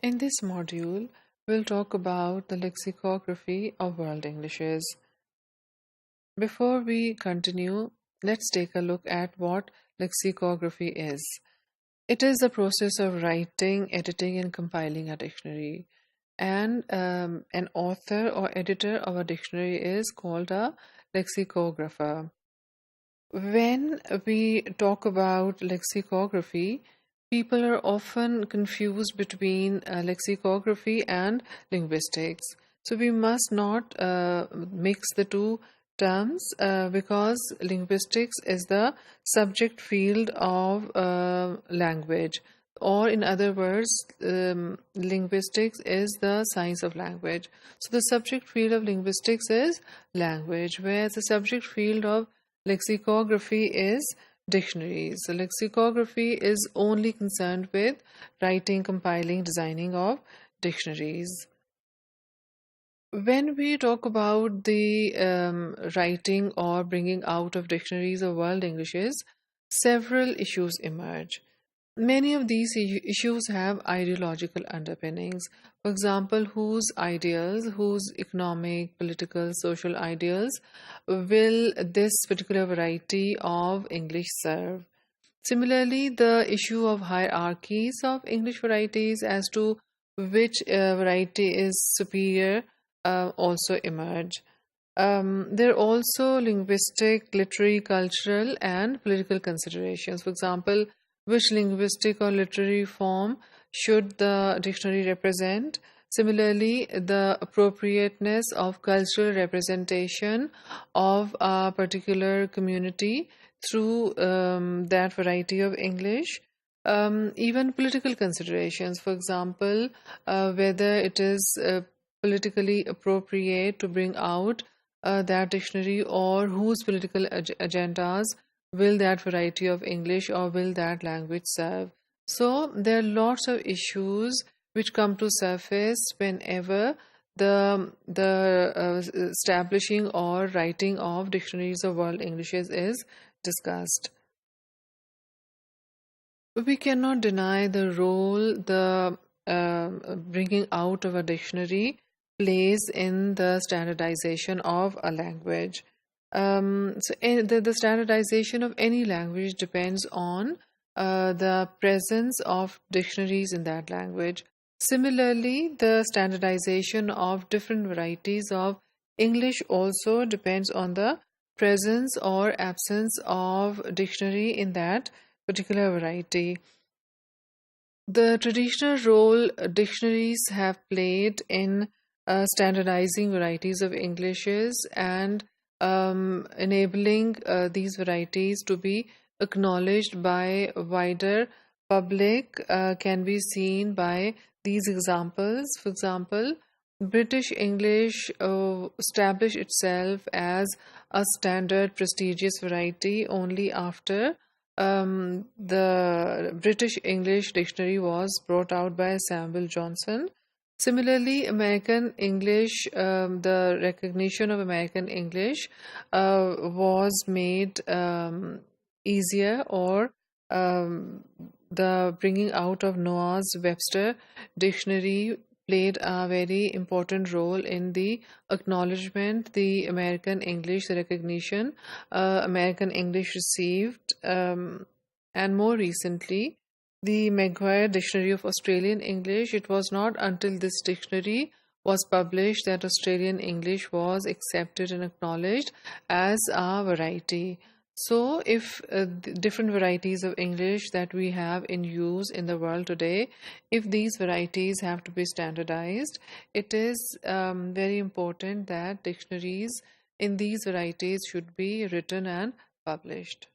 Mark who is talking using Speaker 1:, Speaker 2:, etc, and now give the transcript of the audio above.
Speaker 1: In this module, we'll talk about the lexicography of world Englishes. Before we continue, let's take a look at what lexicography is. It is the process of writing, editing, and compiling a dictionary. And an author or editor of a dictionary is called a lexicographer. When we talk about lexicography, people are often confused between lexicography and linguistics. So we must not mix the two terms because linguistics is the subject field of language, or in other words, linguistics is the science of language. So the subject field of linguistics is language, whereas the subject field of lexicography is dictionaries. So lexicography is only concerned with writing, compiling, designing of dictionaries. When we talk about the writing or bringing out of dictionaries of world Englishes, several issues emerge. Many of these issues have ideological underpinnings. For example, whose ideals, whose economic, political, social ideals will this particular variety of English serve? Similarly, the issue of hierarchies of English varieties as to which variety is superior also emerge. There are also linguistic, literary, cultural, and political considerations. For example, which linguistic or literary form should the dictionary represent? Similarly, the appropriateness of cultural representation of a particular community through that variety of English. Even political considerations, for example, whether it is politically appropriate to bring out that dictionary, or whose political agendas will that variety of English or will that language serve. So there are lots of issues which come to surface whenever the establishing or writing of dictionaries of world Englishes is discussed. We cannot deny the role the bringing out of a dictionary plays in the standardization of a language. The standardization of any language depends on the presence of dictionaries in that language. Similarly, the standardization of different varieties of English also depends on the presence or absence of dictionary in that particular variety. The traditional role dictionaries have played in standardizing varieties of Englishes and enabling these varieties to be acknowledged by a wider public can be seen by these examples. For example, British English established itself as a standard prestigious variety only after the British English Dictionary was brought out by Samuel Johnson. Similarly, American English, the recognition of American English was made easier, or the bringing out of Noah's Webster Dictionary played a very important role in the acknowledgement, the American English, the recognition American English received. And more recently, the Maguire Dictionary of Australian English. It was not until this dictionary was published that Australian English was accepted and acknowledged as a variety. So, if different varieties of English that we have in use in the world today, if these varieties have to be standardized, it is very important that dictionaries in these varieties should be written and published.